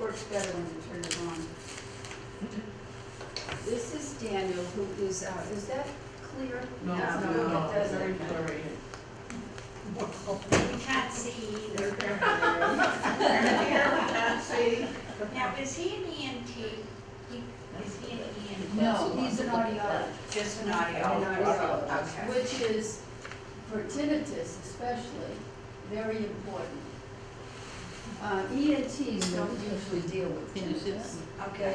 works better when you turn it on. This is Daniel, who is that clear? No, It no, doesn't. very clear right here. We can't see either. Can't see. Now, is he an ENT? Is he an ENT? No, he's an audiologist. Just an An audiologist? audiologist, Okay. which is, for tinnitus especially, very important. ENTs don't usually deal with tinnitus. Okay.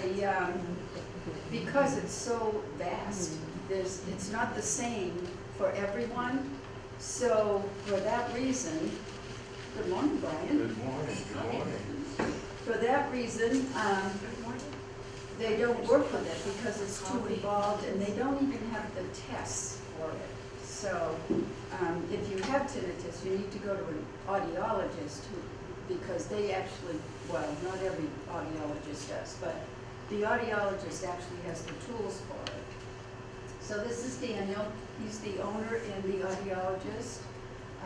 Because it's so vast, it's not the same for everyone. So for that reason, good morning, Brian. Good morning, good morning. For that reason, they don't work with it because it's too involved and they don't even have the tests for it. So if you have tinnitus, you need to go to an audiologist because they actually, well, not every audiologist does, but the audiologist actually has the tools for it. So this is Daniel. He's the owner and the audiologist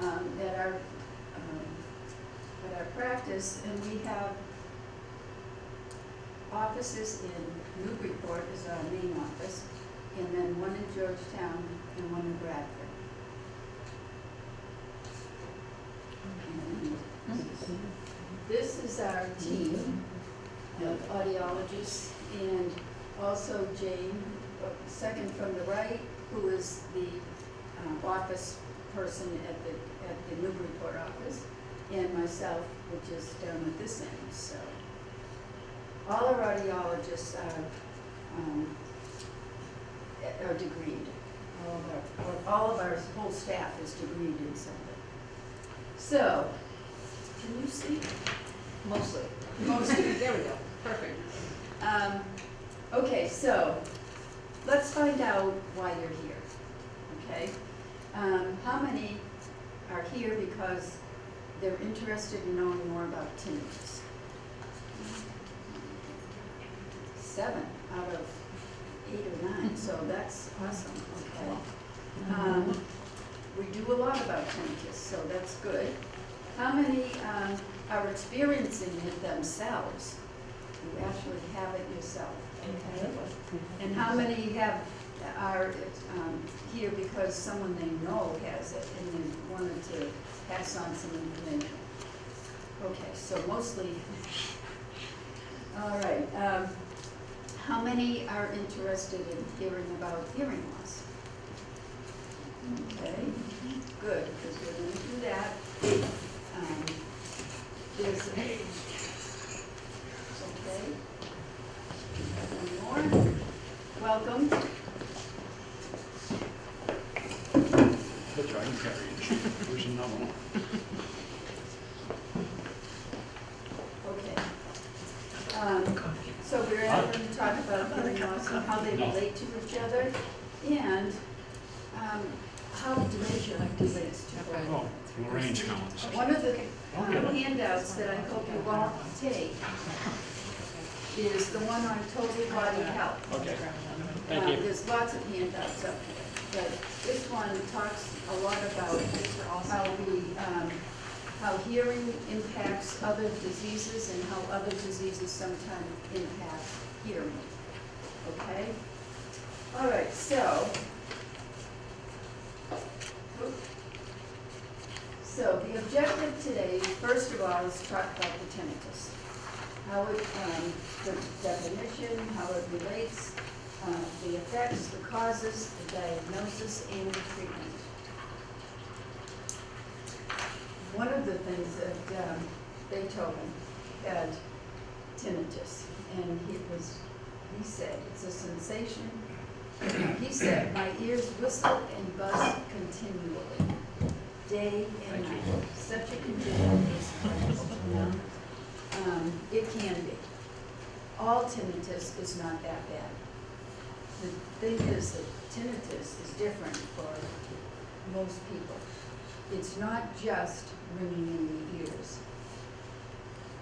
at our practice, and we have offices in Newburyport is our main office, and then one in Georgetown and one in Bradford. And this is our team of audiologists, and also Jane, second from the right, who is the office person at the Newburyport office, and myself, which is down at this end. So all our audiologists are degreed. All of our whole staff is degreed in something. So, can you see? Mostly. Mostly. There we go. Perfect. Okay, so let's find out why you're here, okay? How many are here because they're interested in knowing more about tinnitus? 7 out of 8 or 9, so that's awesome, okay? We do a lot about tinnitus, so that's good. How many are experiencing it themselves? You actually have it yourself, okay? And how many are here because someone they know has it and they wanted to pass on some information? Okay, so mostly. All right. How many are interested in hearing about hearing loss? Okay, good, because we're going to do that. There's a page. Okay. One more. Welcome. That's right, you carry it. There's another one. Okay. So we're going to talk about hearing loss and how they relate to each other, and how dementia relates to both. Oh, Lorraine's comments. One of the handouts that I hope you won't take is the one on total body health. Okay, thank you. There's lots of handouts up there, but this one talks a lot about how hearing impacts other diseases and how other diseases sometimes impact hearing. Okay? All right, so the objective today, first of all, is to talk about the tinnitus. How it, the definition, how it relates, the effects, the causes, the diagnosis, and the treatment. One of the things that Beethoven had tinnitus, and he said, it's a sensation. He said, my ears whistle and buzz continually, day and night. Such a condition is horrible, you know? It can be. All tinnitus is not that bad. The thing is that tinnitus is different for most people. It's not just ringing in the ears.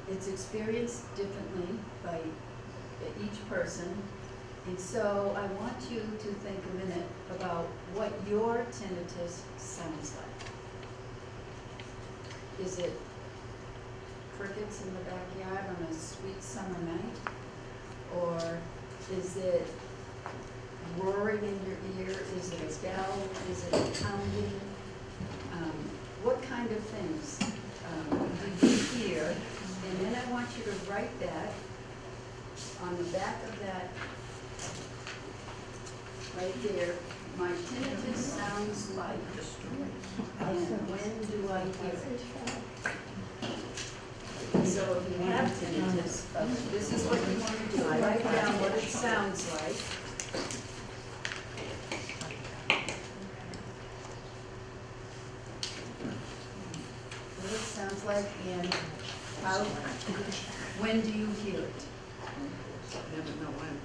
It's experienced differently by each person. And so I want you to think a minute about what your tinnitus sounds like. Is it crickets in the backyard on a sweet summer night? Or is it roaring in your ear? Is it a bell? Is it a pounding? What kind of things do you hear? And then I want you to write that on the back of that, right there. My tinnitus sounds like, and when do I hear it? So if you have tinnitus, this is what you want to do. Write down what it sounds like. What it sounds like and how, when do you hear it? Never know when.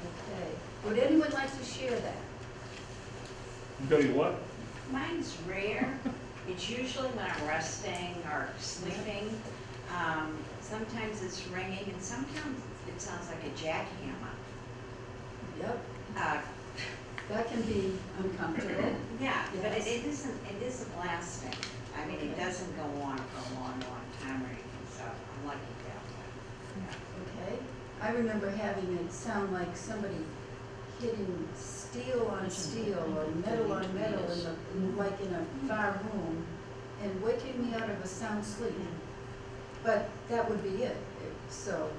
Okay. Would anyone like to share that? Tell you what, Mine's rare. It's usually when I'm resting or sleeping. Sometimes it's ringing and sometimes it sounds like a jackhammer. Yep, Uh, that can be uncomfortable. Yeah, but Yes. it isn't lasting. I mean, it Okay. doesn't go on for a long, long time or anything, so I'm lucky that way. Okay, I remember having it sound like somebody hitting steel on steel or metal on metal like in a far room and waking me out of a sound sleep. But that would be it, so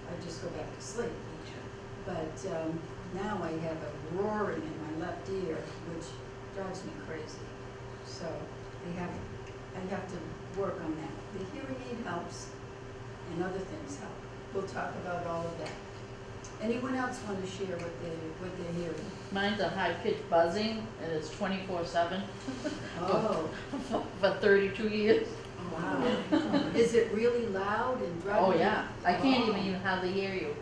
I just go back to sleep. But now I have a roaring in my left ear, which drives me crazy. So I have to work on that. The hearing aid helps and other things help. We'll talk about all of that. Anyone else want to share what they're hearing? Mine's a high-pitched buzzing, and it's 24/7 Oh, for 32 years. wow. Is it really loud and driving? Oh, yeah. I can't even hardly hear you.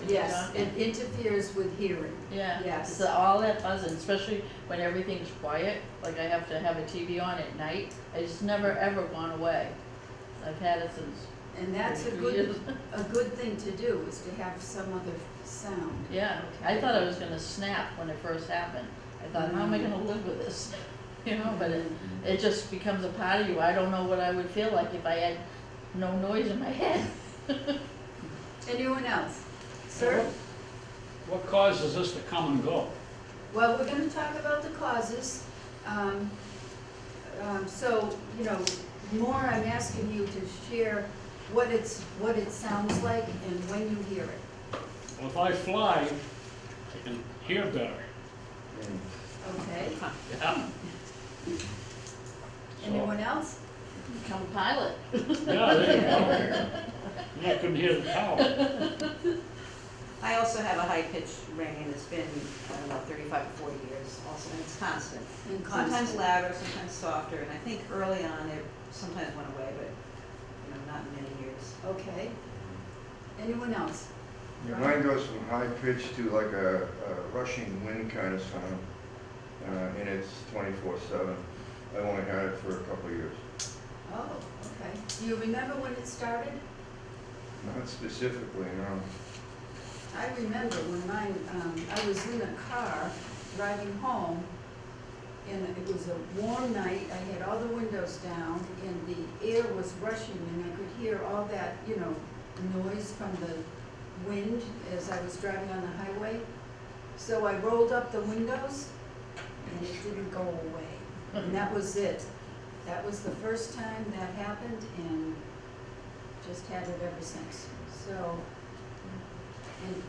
Yes, it interferes with hearing. Yeah. Yes. It's all that buzzing, especially when everything's quiet. Like I have to have a TV on at night. It's never ever gone away. I've had it since. And that's a 32 years. good thing to do, is to have some other sound. Yeah. I thought I was gonna snap when it first happened. I thought, how am I gonna live with this? You know, but it just becomes a part of you. I don't know what I would feel like if I had no noise in my head. Anyone else? Sir? what causes this to come and go? Well, we're gonna talk about the causes. So, you know, more I'm asking you to share what it sounds like and when you hear it. Well, if I fly, I can hear better. Okay? Yeah. Anyone else? Become a pilot. Yeah, there you go. And I couldn't hear the tower. I also have a high-pitched ring, and it's been, I don't know, 35 or 40 years also, and it's constant. And Sometimes constant. louder, sometimes softer, and I think early on it sometimes went away, but, you know, not in many years. Okay. Anyone else? Yeah, mine goes from high pitch to like a rushing wind kind of sound, and it's 24/7. I've only had it for a couple of years. Oh, okay. Do you remember when it started? Not specifically, no. I remember when mine, I was in a car driving home, and it was a warm night. I had all the windows down, and the air was rushing, and I could hear all that, you know, noise from the wind as I was driving on the highway. So I rolled up the windows, and it didn't go away. And that was it. That was the first time that happened, and just had it ever since. So, and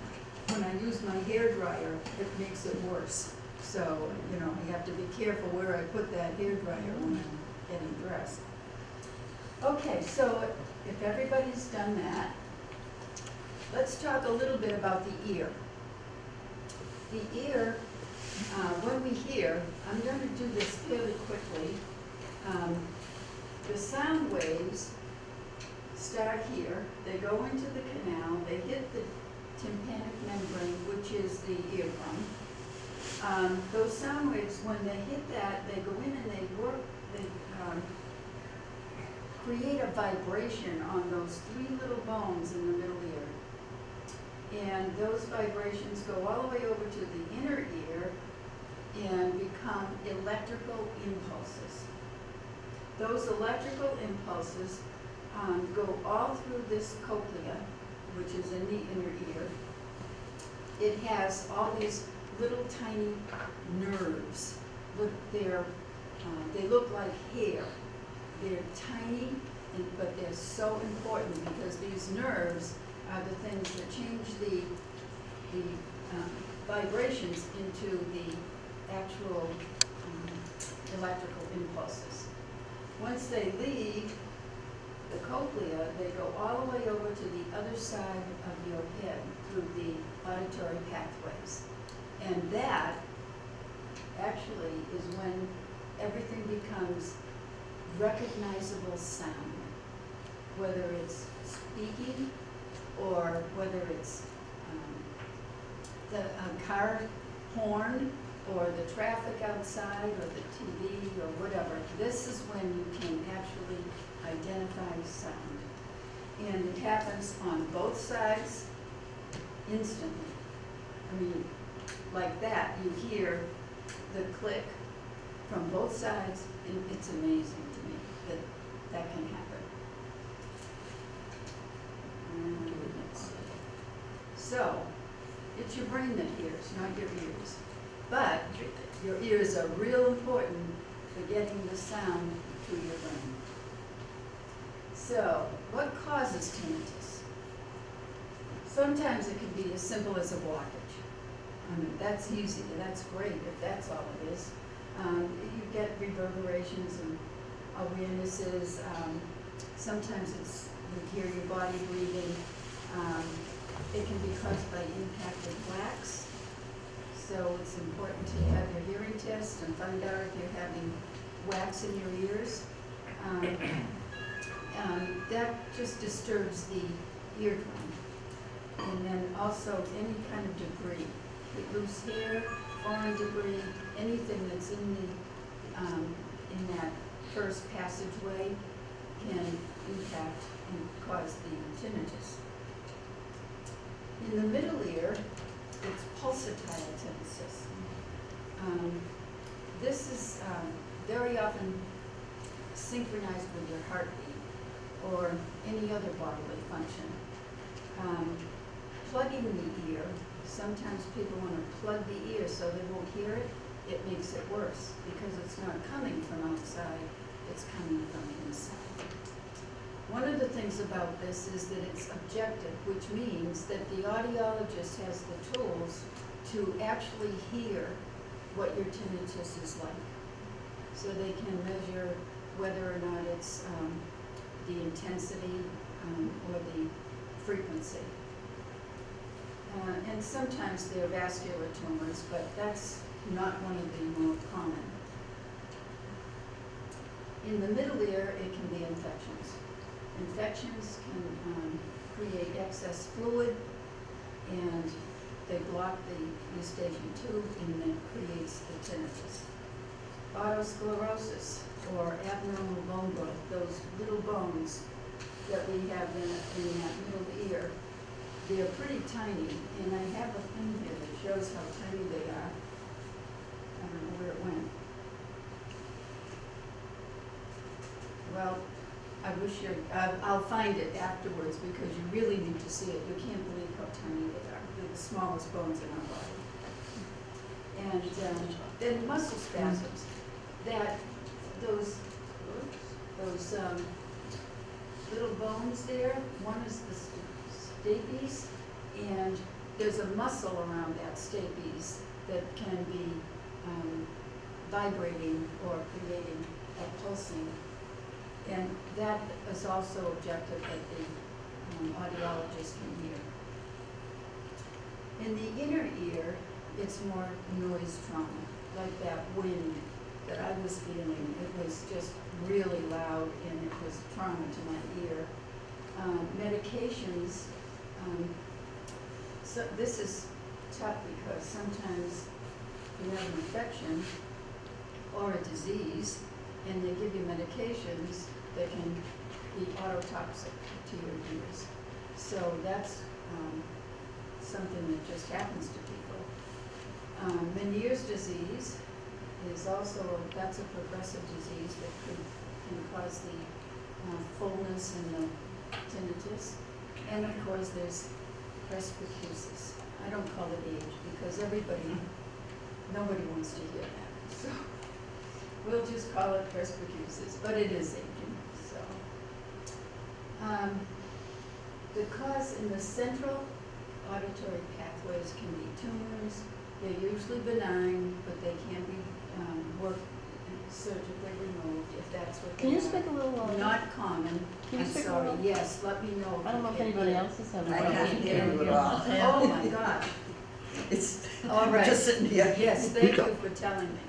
when I use my hair dryer, it makes it worse. So, you know, I have to be careful where I put that hair dryer when I'm getting dressed. Okay, so if everybody's done that, let's talk a little bit about the ear. The ear, when we hear, I'm going to do this fairly quickly. The sound waves start here, they go into the canal, they hit the tympanic membrane, which is the eardrum. Those sound waves, when they hit that, they go in and they create a vibration on those three little bones in the middle ear. And those vibrations go all the way over to the inner ear, and become electrical impulses. Those electrical impulses go all through this cochlea, which is in the inner ear. It has all these little tiny nerves. Look, they look like hair. They're tiny, but they're so important because these nerves are the things that change the vibrations into the actual electrical impulses. Once they leave the cochlea, they go all the way over to the other side of your head through the auditory pathways. And that actually is when everything becomes recognizable sound, whether it's speaking or whether it's the car horn or the traffic outside or the TV or whatever. This is when you can actually identify sound. And it happens on both sides instantly. I mean, like that, you hear the click from both sides, and it's amazing to me that that can happen. So, it's your brain that hears, not your ears. But your ears are real important for getting the sound to your brain. So, what causes tinnitus? Sometimes it can be as simple as a blockage. I mean, that's easy, that's great if that's all it is. You get reverberations and awarenesses. Sometimes it's, you hear your body breathing. It can be caused by impacted wax. So it's important to have your hearing test and find out if you're having wax in your ears. That just disturbs the eardrum. And then also any kind of debris, loose hair, foreign debris, anything that's in that first passageway can impact and cause the tinnitus. In the middle ear, it's pulsatile tinnitus. This is very often synchronized with your heartbeat or any other bodily function. Plugging the ear, sometimes people want to plug the ear so they won't hear it. It makes it worse because it's not coming from outside, it's coming from inside. One of the things about this is that it's objective, which means that the audiologist has the tools to actually hear what your tinnitus is like. So they can measure whether or not it's the intensity or the frequency. And sometimes they're vascular tumors, but that's not one of the more common. In the middle ear, it can be infections. Infections can create excess fluid, and they block the eustachian tube, and that creates the tinnitus. Otosclerosis, or abnormal bone growth, those little bones that we have in that middle ear, they're pretty tiny, and I have a thing here that shows how tiny they are. I don't know where it went. Well, I wish I'll find it afterwards because you really need to see it. You can't believe how tiny they are. They're the smallest bones in our body. And then muscle spasms. Those little bones there, one is the stapes, and there's a muscle around that stapes that can be vibrating or creating a pulsing. And that is also objective that the audiologist can hear. In the inner ear, it's more noise trauma, like that wind that I was feeling. It was just really loud and it was trauma to my ear. Medications, so this is tough because sometimes you have an infection or a disease and they give you medications that can be ototoxic to your ears. So that's something that just happens to people. Meniere's disease is also, that's a progressive disease that can cause the fullness and the tinnitus. And of course, there's presbycusis. I don't call it age because nobody wants to hear that. So we'll just call it presbycusis, but it is aging, so. The cause in the central auditory pathways can be tumors. They're usually benign, but they can be surgically removed if that's what they Can you are. speak a little louder? Not common. Can you I'm speak a sorry. little? Yes, let me know. I don't know if you can anybody hear. else is having I trouble can't hear hearing you at all. Oh, my God. It's, All I'm right. just sitting here. Yes, thank you for telling me.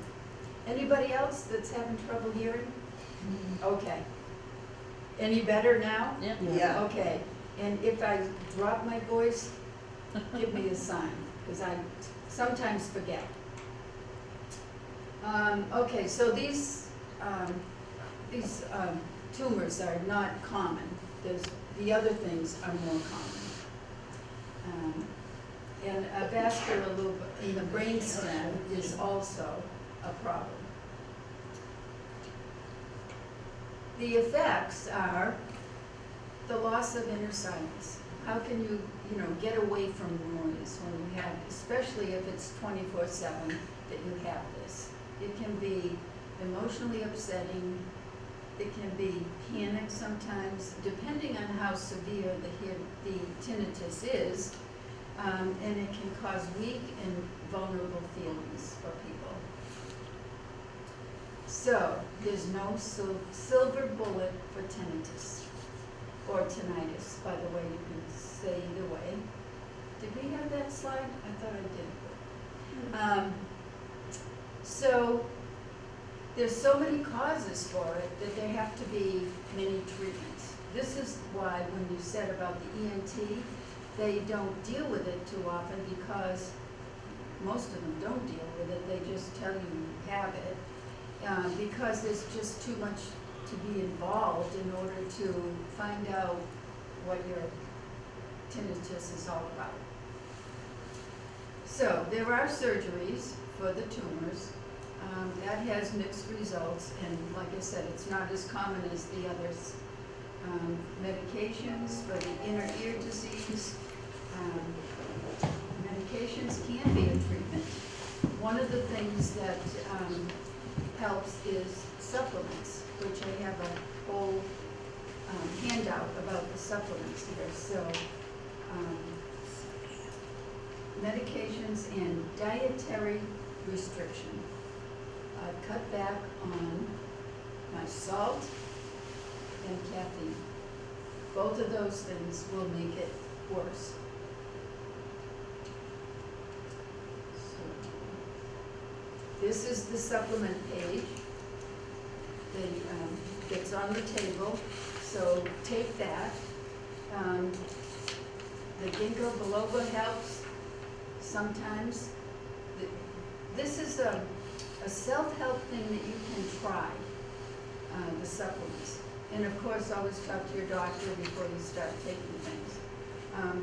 Anybody else that's having trouble hearing? Okay. Any better now? Yeah. Yeah. Okay. And if I drop my voice, give me a sign, because I sometimes forget. Okay, so these tumors are not common. The other things are more common. And a vascular loop in the brainstem is also a problem. The effects are the loss of inner silence. How can you get away from noise when you have, especially if it's 24/7 that you have this? It can be emotionally upsetting. It can be panic sometimes, depending on how severe the tinnitus is, and it can cause weak and vulnerable feelings for people. So there's no silver bullet for tinnitus or tinnitus. By the way, you can say either way. Did we have that slide? I thought I did. So there's so many causes for it that there have to be many treatments. This is why when you said about the ENT, they don't deal with it too often because most of them don't deal with it. They just tell you you have it because there's just too much to be involved in order to find out what your tinnitus is all about. So there are surgeries for the tumors. That has mixed results, and like I said, it's not as common as the others. Medications for the inner ear disease. Medications can be a treatment. One of the things that helps is supplements, which I have a whole handout about the supplements here. So medications and dietary restriction. I've cut back on my salt and caffeine. Both of those things will make it worse. So, this is the supplement page. It's on the table, so take that. The ginkgo biloba helps sometimes. This is a self-help thing that you can try, the supplements. And of course, always talk to your doctor before you start taking things.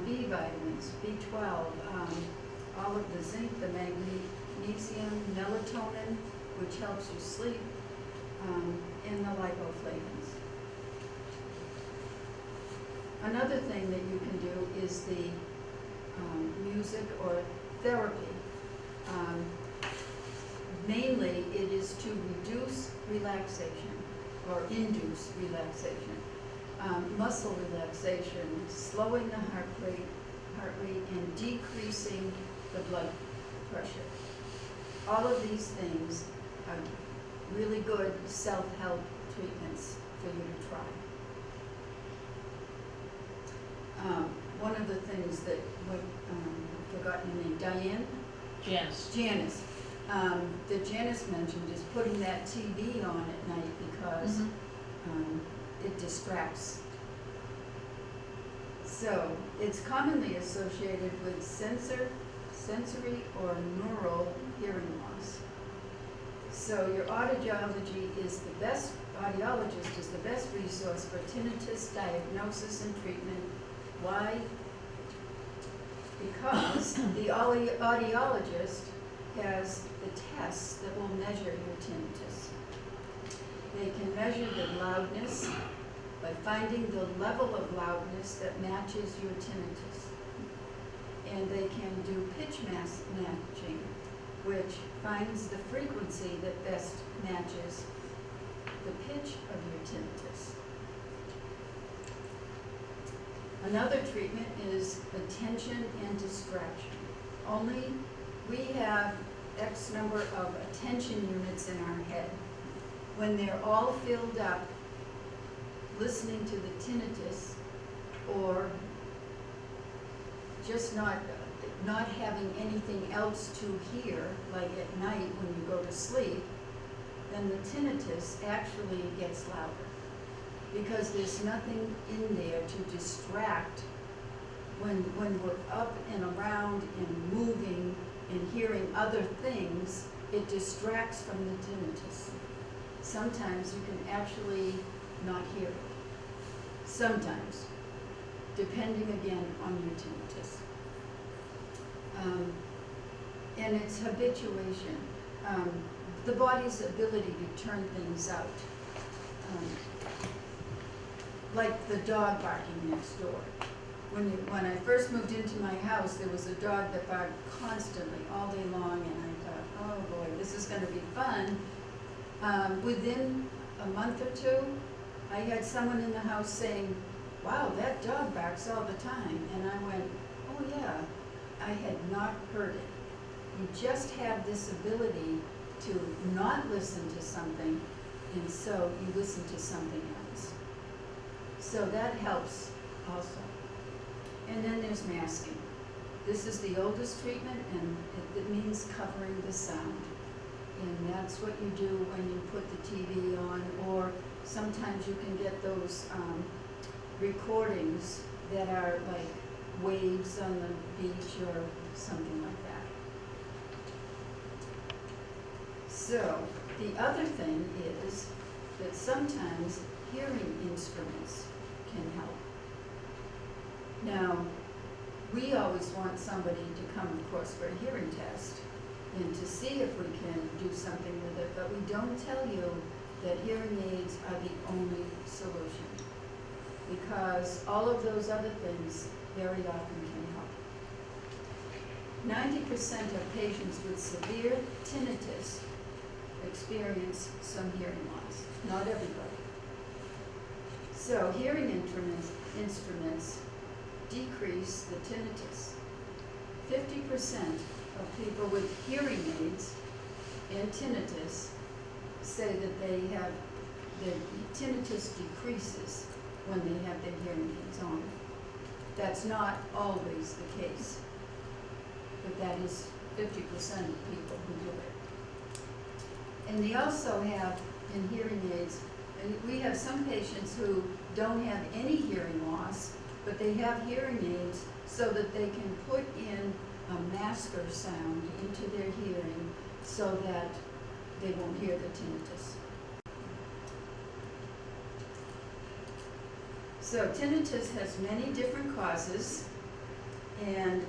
B vitamins, B12, all of the zinc, the magnesium, melatonin, which helps you sleep, and the lipoflavins. Another thing that you can do is the music or therapy. Mainly, it is to reduce relaxation or induce relaxation, muscle relaxation, slowing the heart rate, and decreasing the blood pressure. All of these things are really good self-help treatments for you to try. One of the things that, I've forgotten her name, Diane? Janice. Janice. That Janice mentioned is putting that TV on at night because it distracts. So it's commonly associated with sensory or neural hearing loss. So your audiologist is the best resource for tinnitus diagnosis and treatment. Why? Because the audiologist has the tests that will measure your tinnitus. They can measure the loudness by finding the level of loudness that matches your tinnitus. And they can do pitch matching, which finds the frequency that best matches the pitch of your tinnitus. Another treatment is attention and distraction. Only we have X number of attention units in our head. When they're all filled up listening to the tinnitus, or just not having anything else to hear, like at night when you go to sleep, then the tinnitus actually gets louder, because there's nothing in there to distract. When we're up and around and moving and hearing other things, it distracts from the tinnitus. Sometimes you can actually not hear it. Sometimes, depending again on your tinnitus. And it's habituation. The body's ability to turn things out. Like the dog barking next door. When I first moved into my house, there was a dog that barked constantly all day long, and I thought, oh boy, this is going to be fun. Within a month or two, I had someone in the house saying, wow, that dog barks all the time. And I went, oh yeah, I had not heard it. You just have this ability to not listen to something, and so you listen to something else. So that helps also. And then there's masking. This is the oldest treatment, and it means covering the sound. And that's what you do when you put the TV on, or sometimes you can get those recordings that are like waves on the beach or something like that. So the other thing is that sometimes hearing instruments can help. Now, we always want somebody to come, of course, for a hearing test and to see if we can do something with it, but we don't tell you that hearing aids are the only solution, because all of those other things very often can help. 90% of patients with severe tinnitus experience some hearing loss, not everybody. So hearing instruments decrease the tinnitus. 50% of people with hearing aids and tinnitus say that they have, their tinnitus decreases when they have their hearing aids on. That's not always the case, but that is 50% of people who do it. And they also have, in hearing aids, and we have some patients who don't have any hearing loss, but they have hearing aids so that they can put in a master sound into their hearing so that they won't hear the tinnitus. So tinnitus has many different causes, and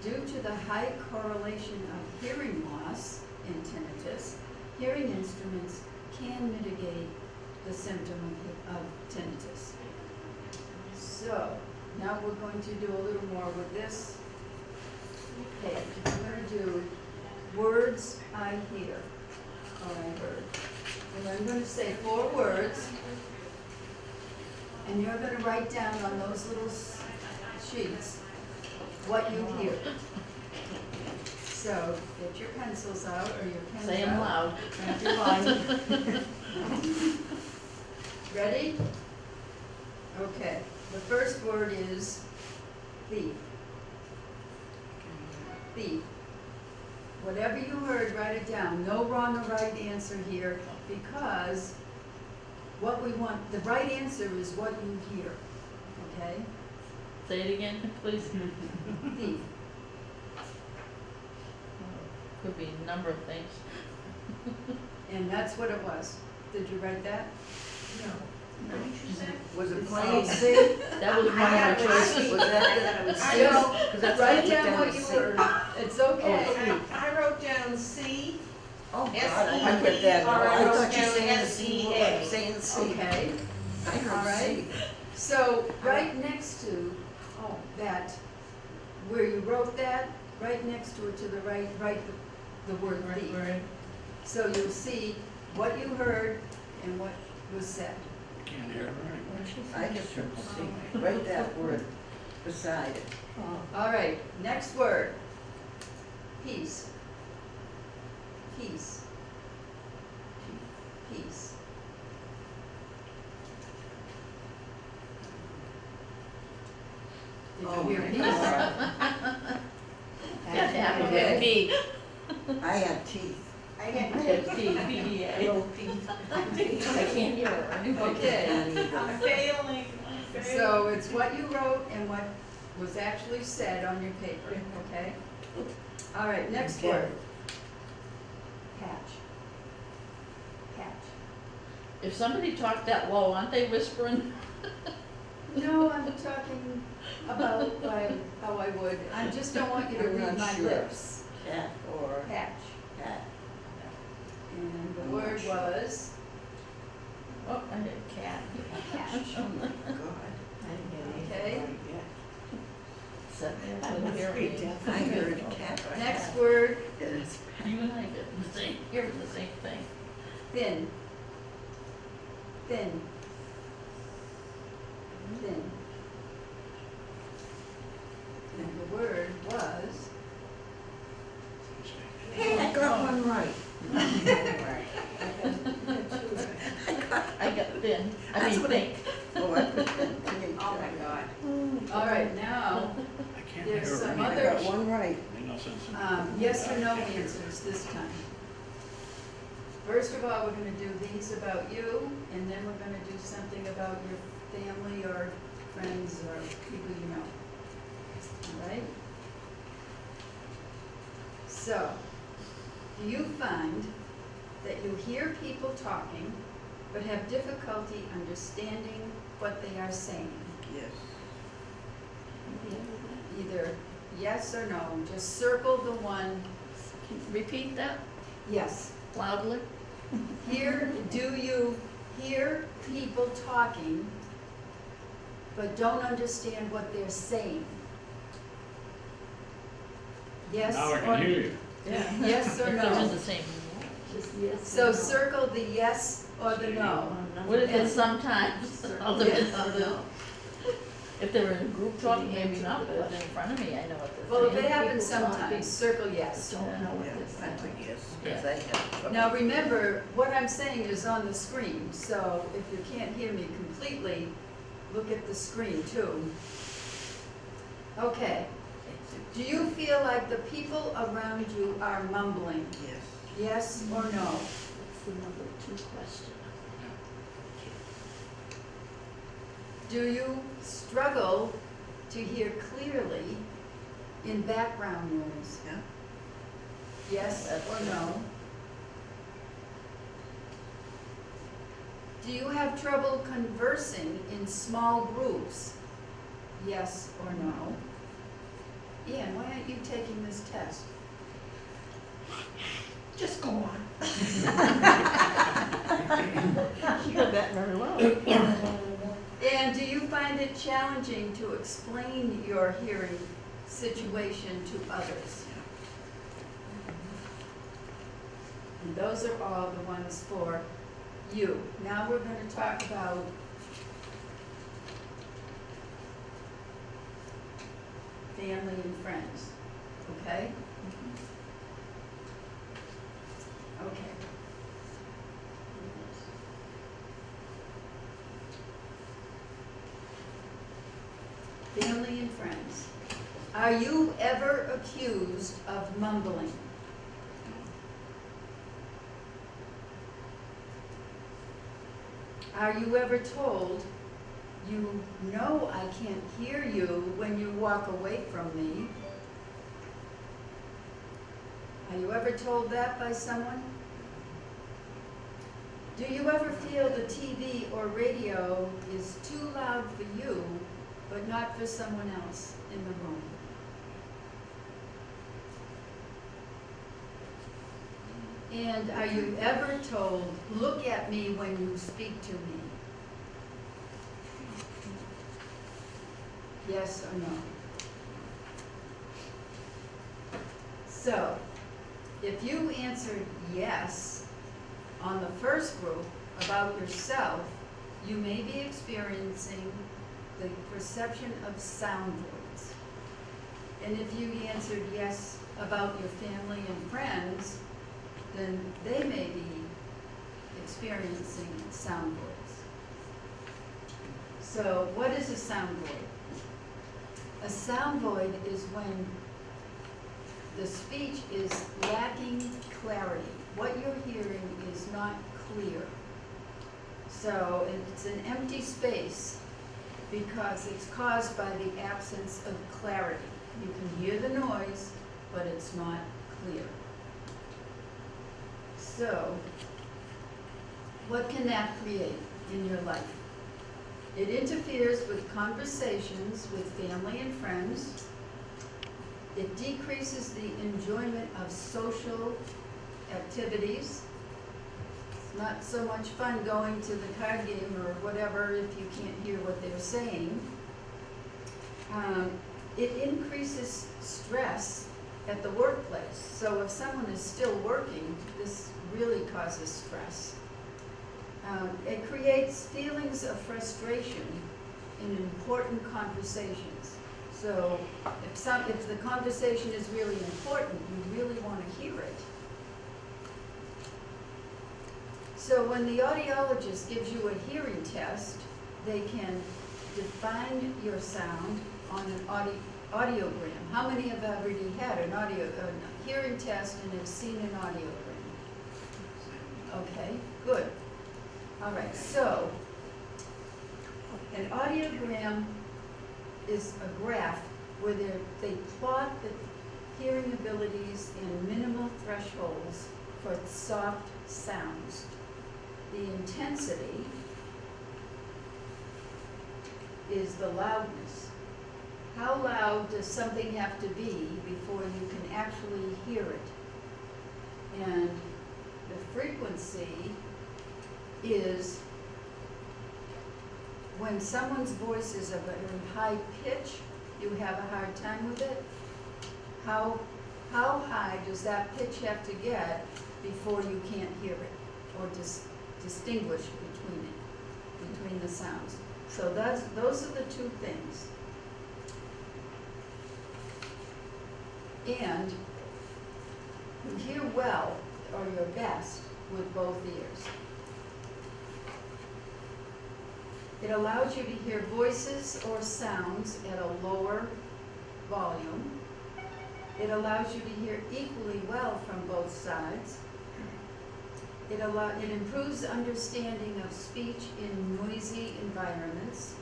due to the high correlation of hearing loss in tinnitus, hearing instruments can mitigate the symptom of tinnitus. So now we're going to do a little more with this page. I'm going to do words I hear or I heard. And I'm going to say 4 words, and you're going to write down on those little sheets what you hear. So get your pencils out or your pens Say them out. loud. Turn up your volume. Ready? Okay. The first word is thief. Thief. Whatever you heard, write it down. No wrong or right answer here, because what we want, the right answer is what you hear. Okay? Say it again, please. Thief. Could be a number of things. And that's what it was. Did you write that? No. what did you say? Was it plain C? That was one I of got our it right. choices. Was that it? I was I know. 'Cause that's what I Write put down what as you C. heard. It's okay. I wrote down C, Oh, God, S-E-E, I read that. or I I wrote thought you down saying C, S-E-A. saying C. Okay, I all heard right. C. So right next to that, where you wrote that, right next to it to the right, write the word "the." Right. So you'll see what you heard and what was said. Can't hear it right. I just heard C. Write that word beside it. All right, next word. Peace. Peace. Peace. Did Oh, you hear my peace? God. That happened Okay. with me. I had teeth. I had T-P-E-A. Little teeth. I can't hear her anyway. Okay, Can't either. I'm failing, so it's what you wrote and what was actually said on your paper, okay? All right, next Okay. word. Patch. Patch. If somebody talked that low, aren't they whispering? No, I'm talking about how I would, I just don't want you to I'm read not my sure. lips. Cat or Patch. cat. And the I'm word not sure. was Oh, I heard cat. patch, Oh, my God. okay? Set me up with a hearing aid. I heard cat or Next cat. word, Yes. You and I did the same, hearing the same thing. thin. Thin. Thin. And the word was Hey, I got one right. I got thin, I That's mean what I- think. Oh, I put that T-H. Oh, my God. all right, now, I can't hear There's it some right. I other- got one right. Ain't no sense in. yes or no answers this time. First of all, we're gonna do these about you, and then we're gonna do something about your family or friends or people you know. All right? So, do you find that you hear people talking, but have difficulty understanding what they are saying? Yes. Either yes or no, just circle the one, Repeat that yes. loudly. Do you hear people talking, but don't understand what they're saying? Yes Now I or can hear you. Yeah. Yes or If they're in no? the same. So circle the yes or the no. What if And- it's sometimes? I'll do Yes it. or no. If they were in a group talking, maybe not, but if they're in front of me, I know what they're Well, if saying. it happens sometimes, circle yes. Don't know what Yeah, they're I saying. would yes, because I have trouble. Now remember, what I'm saying is on the screen, so if you can't hear me completely, look at the screen too. Okay, do you feel like the people around you are mumbling? Yes. Yes or no? That's the number 2 question. Do you struggle to hear clearly in background noise? Yeah. Yes or no? Do you have trouble conversing in small groups? Yes or no? Ian, why aren't you taking this test? Just go on. She did that very well. And do you find it challenging to explain your hearing situation to others? And those are all the ones for you. Now we're going to talk about family and friends, okay? Okay. Family and friends. Are you ever accused of mumbling? Are you ever told, you know I can't hear you when you walk away from me? Are you ever told that by someone? Do you ever feel the TV or radio is too loud for you, but not for someone else in the room? And are you ever told, look at me when you speak to me? Yes or no? So, if you answered yes on the first group about yourself, you may be experiencing the perception of sound voids. And if you answered yes about your family and friends, then they may be experiencing sound voids. So what is a sound void? A sound void is when the speech is lacking clarity. What you're hearing is not clear. So it's an empty space because it's caused by the absence of clarity. You can hear the noise, but it's not clear. So, what can that create in your life? It interferes with conversations with family and friends. It decreases the enjoyment of social activities. It's not so much fun going to the card game or whatever if you can't hear what they're saying. It increases stress at the workplace. So if someone is still working, this really causes stress. It creates feelings of frustration in important conversations. So if the conversation is really important, you really want to hear it. So when the audiologist gives you a hearing test, they can define your sound on an audiogram. How many have already had a hearing test and have seen an audiogram? Okay, good. All right, so an audiogram is a graph where they plot the hearing abilities in minimal thresholds for soft sounds. The intensity is the loudness. How loud does something have to be before you can actually hear it? And the frequency is when someone's voice is of a high pitch, you have a hard time with it. How high does that pitch have to get before you can't hear it or distinguish between the sounds? So those are the two things. And you hear well or your best with both ears. It allows you to hear voices or sounds at a lower volume. It allows you to hear equally well from both sides. It improves understanding of speech in noisy environments,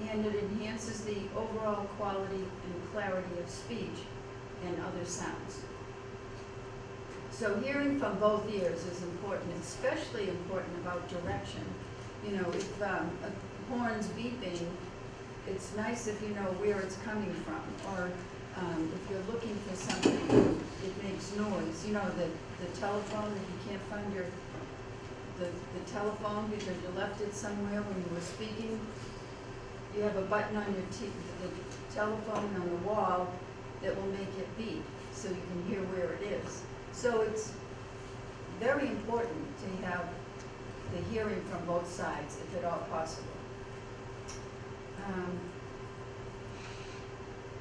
and it enhances the overall quality and clarity of speech and other sounds. So hearing from both ears is important, especially important about direction. You know, if a horn's beeping, it's nice if you know where it's coming from. Or if you're looking for something, it makes noise. You know, the telephone, if you can't find the telephone because you left it somewhere when you were speaking, you have a button on the telephone on the wall that will make it beep so you can hear where it is. So it's very important to have the hearing from both sides, if at all possible.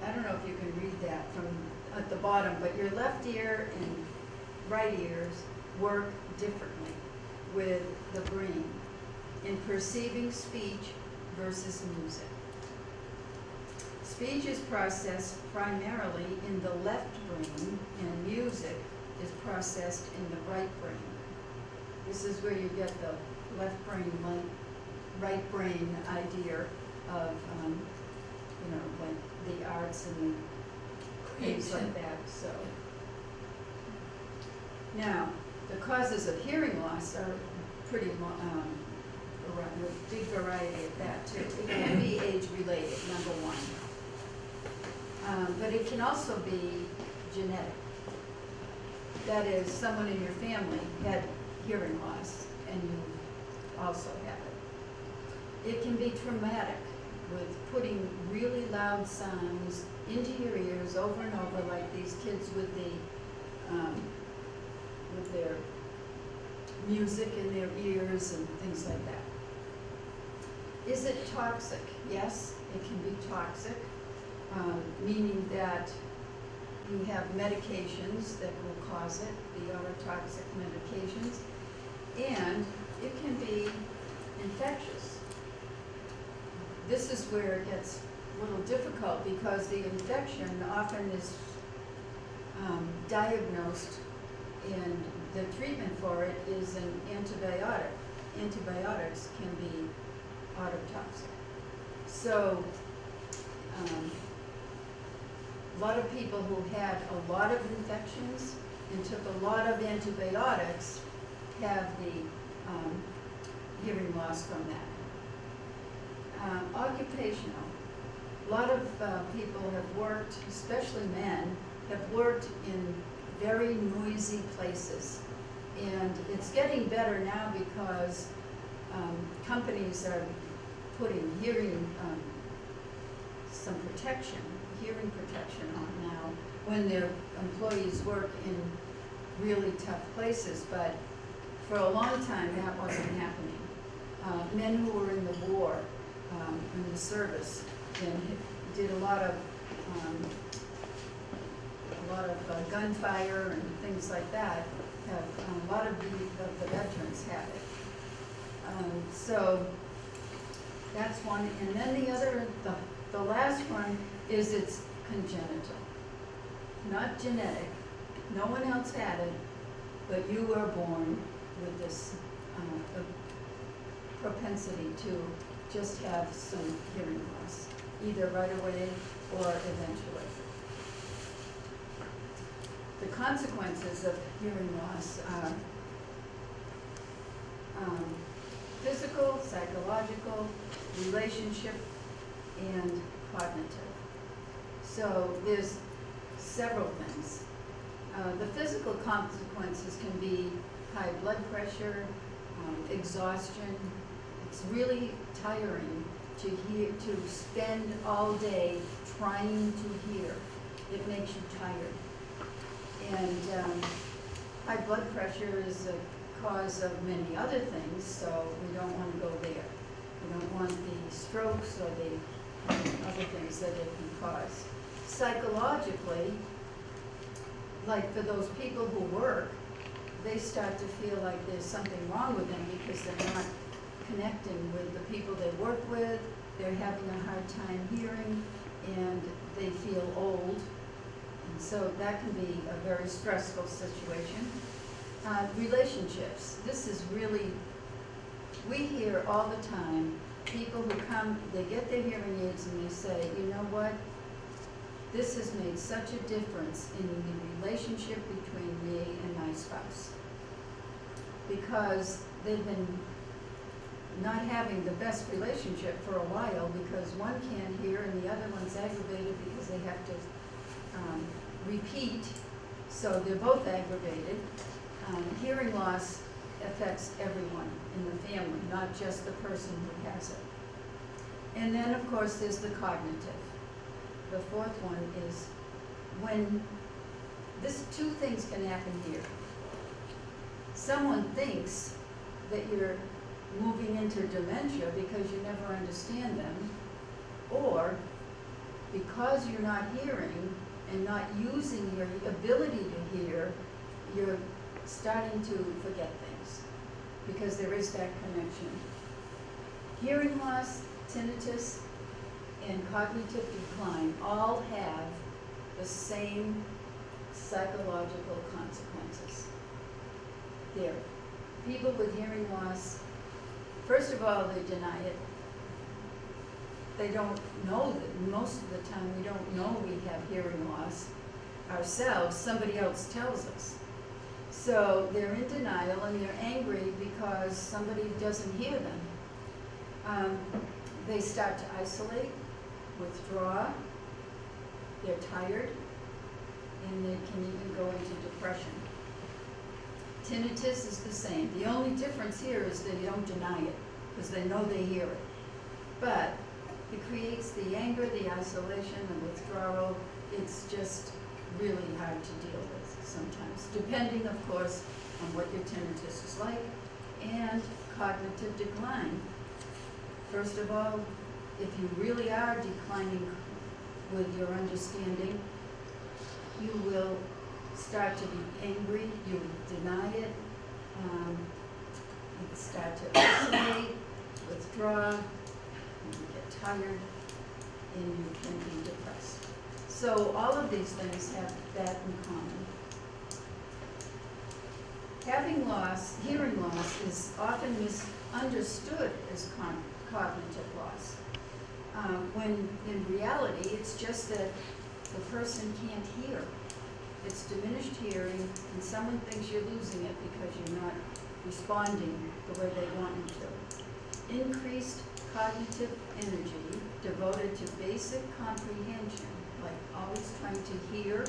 I don't know if you can read that from at the bottom, but your left ear and right ears work differently with the brain in perceiving speech versus music. Speech is processed primarily in the left brain, and music is processed in the right brain. This is where you get the left brain, right brain idea of, you know, like the arts and things like that. So now, the causes of hearing loss are pretty, a big variety of that too. It can be age-related, number one. But it can also be genetic. That is, someone in your family had hearing loss, and you also have it. It can be traumatic, with putting really loud sounds into your ears over and over, like these kids with their music in their ears and things like that. Is it toxic? Yes, it can be toxic, meaning that you have medications that will cause it, the ototoxic medications, and it can be infectious. This is where it gets a little difficult because the infection often is diagnosed, and the treatment for it is an antibiotic. Antibiotics can be ototoxic. So a lot of people who had a lot of infections and took a lot of antibiotics have the hearing loss from that. Occupational. A lot of people have worked, especially men, have worked in very noisy places. And it's getting better now because companies are putting hearing, some protection, hearing protection on now when their employees work in really tough places. But for a long time, that wasn't happening. Men who were in the war, in the service, and did a lot of gunfire and things like that. Have a lot of the veterans have it. So that's one, and then the last one is it's congenital, not genetic. No one else had it, but you were born with this propensity to just have some hearing loss, either right away or eventually. The consequences of hearing loss are physical, psychological, relationship, and cognitive. So there's several things. The physical consequences can be high blood pressure, exhaustion. It's really tiring to spend all day trying to hear. It makes you tired. And high blood pressure is a cause of many other things, so we don't want to go there. We don't want the strokes or the other things that it can cause. Psychologically, like for those people who work, they start to feel like there's something wrong with them because they're not connecting with the people they work with, they're having a hard time hearing, and they feel old. And so that can be a very stressful situation. Relationships. This is really, we hear all the time, people who come, they get their hearing aids and they say, you know what, this has made such a difference in the relationship between me and my spouse. Because they've been not having the best relationship for a while because one can't hear and the other one's aggravated because they have to repeat, so they're both aggravated. Hearing loss affects everyone in the family, not just the person who has it. And then, of course, there's the cognitive. The fourth one is when two things can happen here. Someone thinks that you're moving into dementia because you never understand them, or because you're not hearing and not using your ability to hear, you're starting to forget things because there is that connection. Hearing loss, tinnitus, and cognitive decline all have the same psychological consequences. There, people with hearing loss, first of all, they deny it. They don't know that most of the time we don't know we have hearing loss ourselves. Somebody else tells us. So they're in denial and they're angry because somebody doesn't hear them. They start to isolate, withdraw, they're tired, and they can even go into depression. Tinnitus is the same. The only difference here is they don't deny it, because they know they hear it. But it creates the anger, the isolation, the withdrawal. It's just really hard to deal with sometimes, depending, of course, on what your tinnitus is like, and cognitive decline. First of all, if you really are declining with your understanding, you will start to be angry, you deny it, you start to isolate, withdraw, you get tired, and you can be depressed. So all of these things have that in common. Having loss, hearing loss, is often misunderstood as cognitive loss, when in reality it's just that the person can't hear. It's diminished hearing, and someone thinks you're losing it because you're not responding the way they want you to. Increased cognitive energy devoted to basic comprehension, like always trying to hear,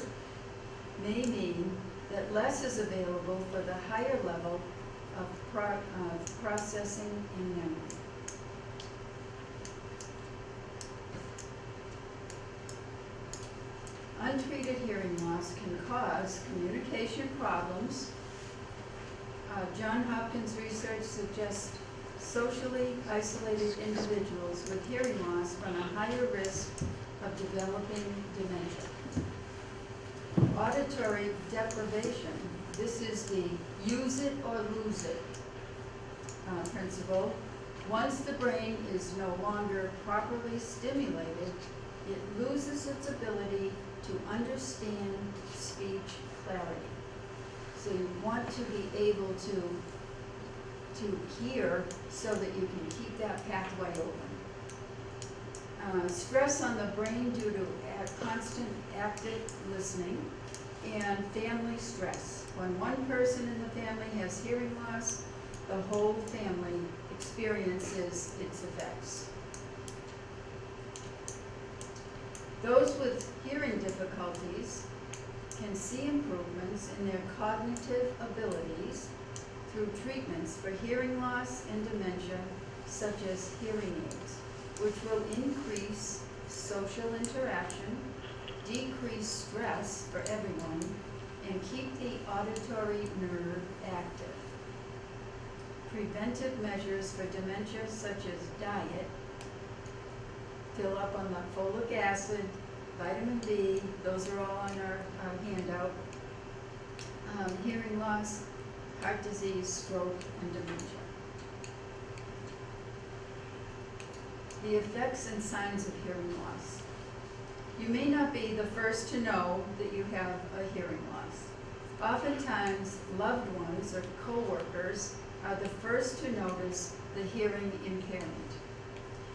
may mean that less is available for the higher level of processing and memory. Untreated hearing loss can cause communication problems. Johns Hopkins research suggests socially isolated individuals with hearing loss run a higher risk of developing dementia. Auditory deprivation, this is the use it or lose it principle. Once the brain is no longer properly stimulated, it loses its ability to understand speech clarity. So you want to be able to hear so that you can keep that pathway open. Stress on the brain due to constant active listening, and family stress. When one person in the family has hearing loss, the whole family experiences its effects. Those with hearing difficulties can see improvements in their cognitive abilities through treatments for hearing loss and dementia, such as hearing aids, which will increase social interaction, decrease stress for everyone, and keep the auditory nerve active. Preventive measures for dementia, such as diet, fill up on the folic acid, vitamin D, those are all on our handout. Hearing loss, heart disease, stroke, and dementia. The effects and signs of hearing loss. You may not be the first to know that you have a hearing loss. Oftentimes, loved ones or co-workers are the first to notice the hearing impairment.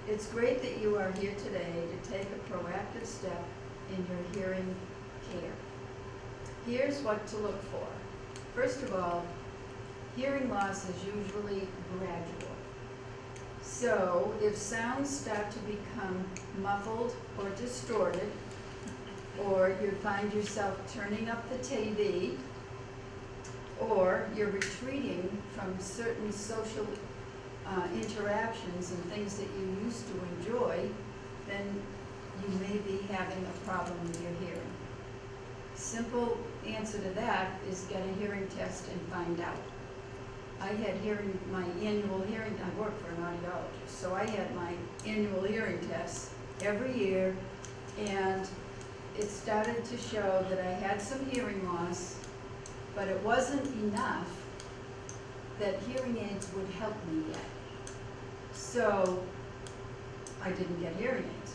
It's great that you are here today to take a proactive step in your hearing care. Here's what to look for. First of all, hearing loss is usually gradual. So if sounds start to become muffled or distorted, or you find yourself turning up the TV, or you're retreating from certain social interactions and things that you used to enjoy, then you may be having a problem with your hearing. Simple answer to that is get a hearing test and find out. I had my annual hearing, I work for an audiologist, so I had my annual hearing test every year, and it started to show that I had some hearing loss, but it wasn't enough that hearing aids would help me yet. So I didn't get hearing aids.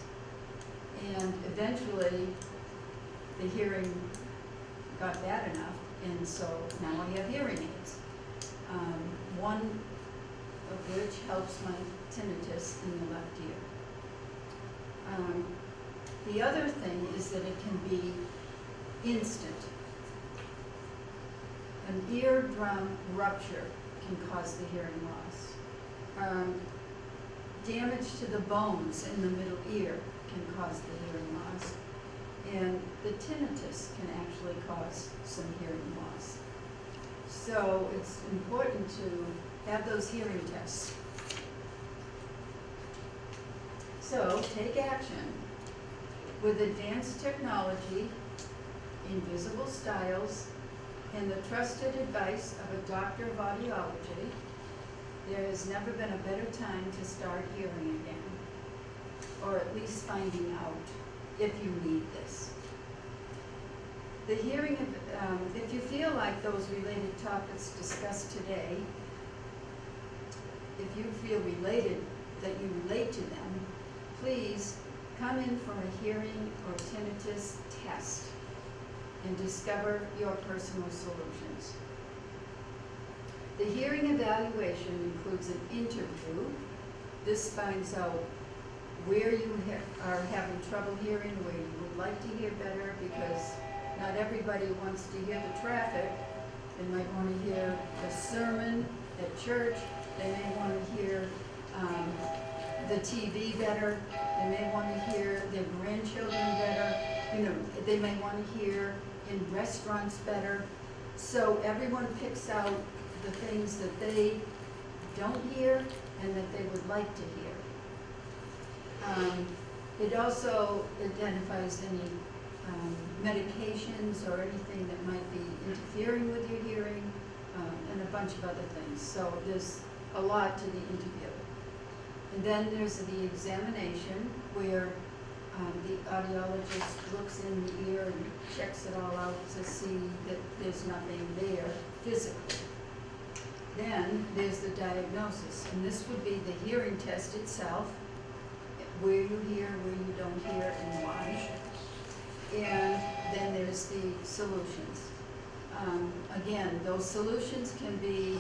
And eventually the hearing got bad enough, and so now I have hearing aids. One of which helps my tinnitus in the left ear. The other thing is that it can be instant. An eardrum rupture can cause the hearing loss. Damage to the bones in the middle ear can cause the hearing loss. And the tinnitus can actually cause some hearing loss. So it's important to have those hearing tests. So take action. With advanced technology, invisible styles, and the trusted advice of a doctor of audiology, there has never been a better time to start hearing again, or at least finding out if you need this. The hearing, if you feel like those related topics discussed today, if you feel that you relate to them, please come in for a hearing or tinnitus test and discover your personal solutions. The hearing evaluation includes an interview. This finds out where you are having trouble hearing, where you would like to hear better, because not everybody wants to hear the traffic. They might want to hear a sermon at church. They may want to hear the TV better. They may want to hear their grandchildren better. You know, they may want to hear in restaurants better. So everyone picks out the things that they don't hear and that they would like to hear. It also identifies any medications or anything that might be interfering with your hearing, and a bunch of other things. So there's a lot to the interview. And then there's the examination where the audiologist looks in the ear and checks it all out to see that there's nothing there physically. Then there's the diagnosis, and this would be the hearing test itself, where you hear, where you don't hear, and why. And then there's the solutions. Again, those solutions can be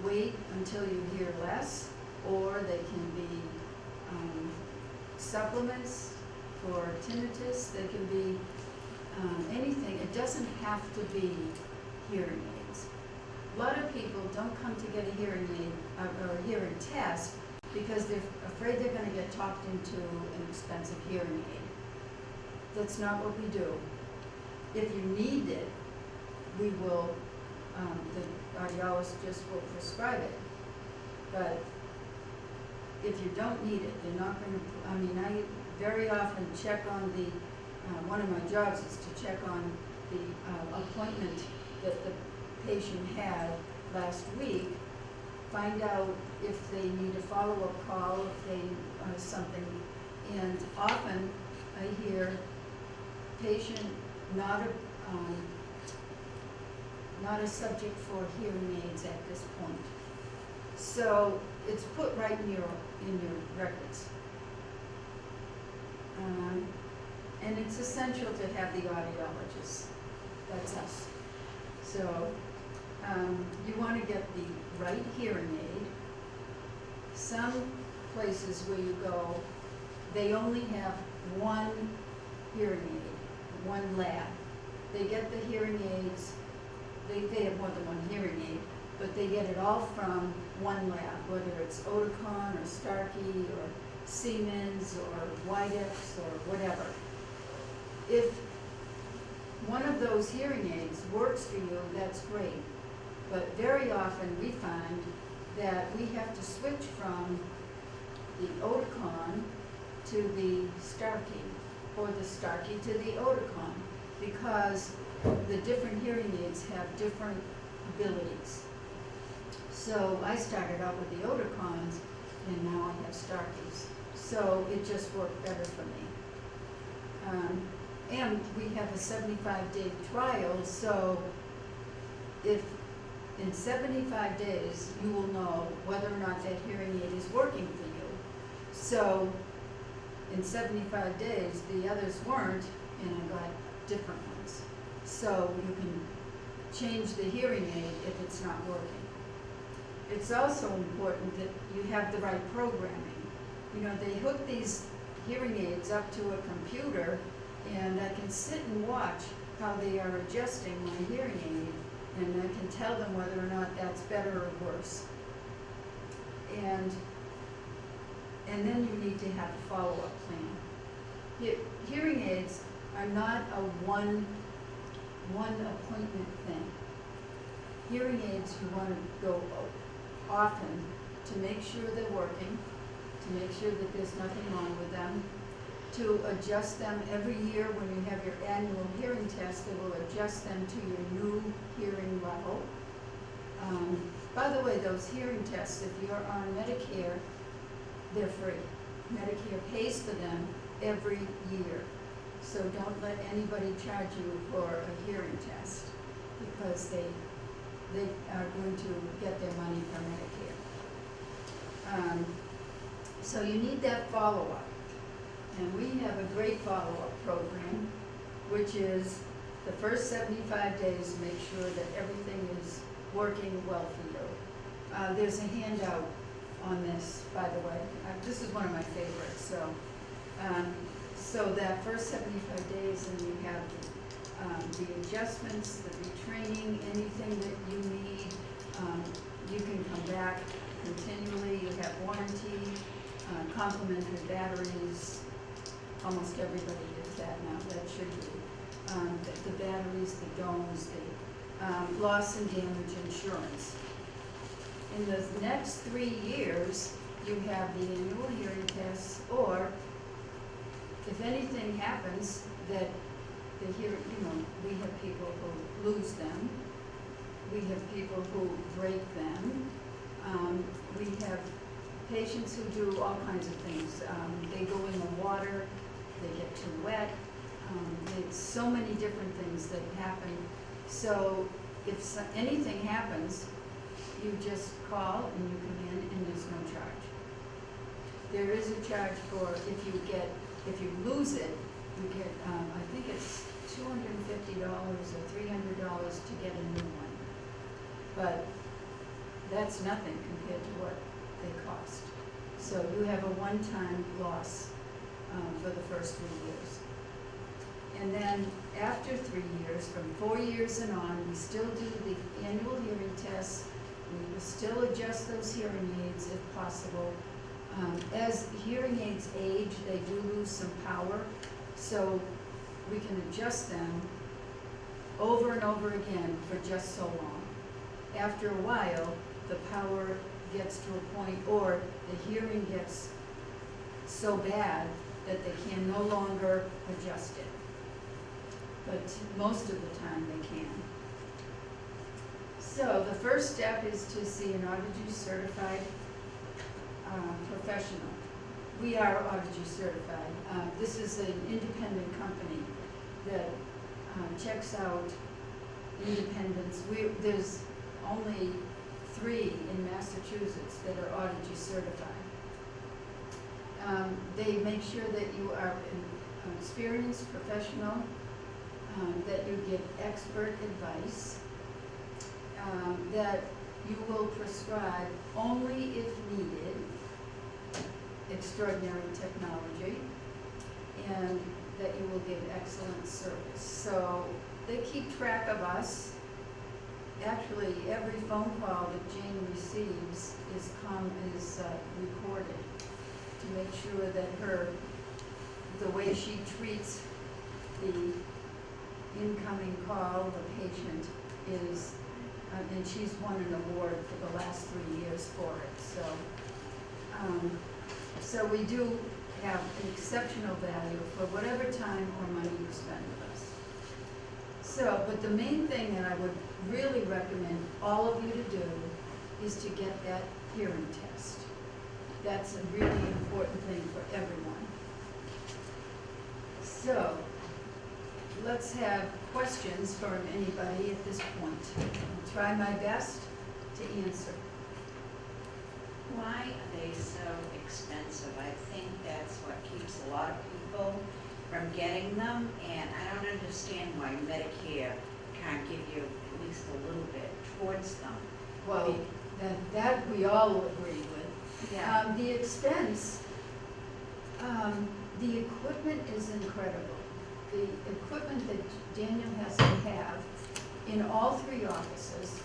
wait until you hear less, or they can be supplements for tinnitus. They can be anything. It doesn't have to be hearing aids. A lot of people don't come to get a hearing aid or a hearing test because they're afraid they're going to get talked into an expensive hearing aid. That's not what we do. If you need it, we will, the audiologist will prescribe it. But if you don't need it, you're not going to, I mean, I very often check on the, one of my jobs is to check on the appointment that the patient had last week, find out if they need a follow-up call, if they, something, and often I hear patient not a subject for hearing aids at this point. So it's put right in your records. And it's essential to have the audiologist. That's us. So you want to get the right hearing aid. Some places where you go, they only have one hearing aid, one lab. They get the hearing aids, they have more than one hearing aid, but they get it all from one lab, whether it's Oticon or Starkey or Siemens or Widex or whatever. If one of those hearing aids works for you, that's great. But very often we find that we have to switch from the Oticon to the Starkey, or the Starkey to the Oticon, because the different hearing aids have different abilities. So I started out with the Oticons, and now I have Starkeys. So it just worked better for me. And we have a 75-day trial, so if in 75 days you will know whether or not that hearing aid is working for you. So in 75 days, the others weren't, and I got different ones. So you can change the hearing aid if it's not working. It's also important that you have the right programming. You know, they hook these hearing aids up to a computer, and I can sit and watch how they are adjusting my hearing aid and I can tell them whether or not that's better or worse. And then you need to have a follow-up plan. Hearing aids are not a one appointment thing. Hearing aids, you want to go often to make sure they're working, to make sure that there's nothing wrong with them, to adjust them every year when you have your annual hearing test. They will adjust them to your new hearing level. By the way, those hearing tests, if you're on Medicare, they're free. Medicare pays for them every year. So don't let anybody charge you for a hearing test, because they are going to get their money from Medicare. So you need that follow-up. And we have a great follow-up program, which is the first 75 days, make sure that everything is working well for you. There's a handout on this, by the way. This is one of my favorites. So that first 75 days, and you have the adjustments, the retraining, anything that you need. You can come back continually. You have warranty, complimentary batteries. Almost everybody gets that now. That should be. The batteries, the domes, the loss and damage insurance. In the next 3 years, you have the annual hearing tests, or if anything happens that the hearing, we have people who lose them. We have people who break them. We have patients who do all kinds of things. They go in the water, they get too wet. It's so many different things that happen. So if anything happens, you just call and you come in, and there's no charge. There is a charge for if you lose it, you get, I think it's $250 or $300 to get a new one. But that's nothing compared to what they cost. So you have a one-time loss for the first 3 years. And then after 3 years, from 4 years and on, we still do the annual hearing tests. We will still adjust those hearing aids if possible. As hearing aids age, they do lose some power, so we can adjust them over and over again for just so long. After a while, the power gets to a point, or the hearing gets so bad that they can no longer adjust it. But most of the time they can. So the first step is to see an Audigy certified professional. We are Audigy certified. This is an independent company that checks out independents. There's only 3 in Massachusetts that are Audigy certified. They make sure that you are an experienced professional, that you give expert advice, that you will prescribe only if needed extraordinary technology, and that you will give excellent service. So they keep track of us. Actually, every phone call that Jane receives is recorded to make sure that the way she treats the incoming call, the patient, is, and she's won an award for the last 3 years for it. So we do have an exceptional value for whatever time or money you spend with us. So, but the main thing that I would really recommend all of you to do is to get that hearing test. That's a really important thing for everyone. So, let's have questions from anybody at this point. I'll try my best to answer. Why are they so expensive? I think that's what keeps a lot of people from getting them, and I don't understand why Medicare can't give you at least a little bit towards them. Well, that we all agree with. Yeah. The expense, the equipment is incredible. The equipment that Daniel has to have in all three offices.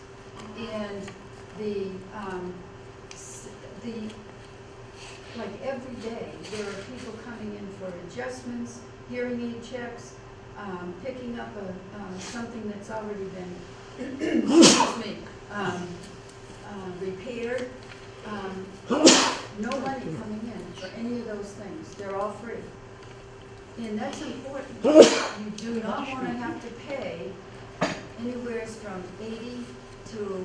And the, like every day, there are people coming in for adjustments, hearing aid checks, picking up something that's already been, excuse me, repaired. No money coming in for any of those things. They're all free. And that's important. You do not want to have to pay anywhere from $80 to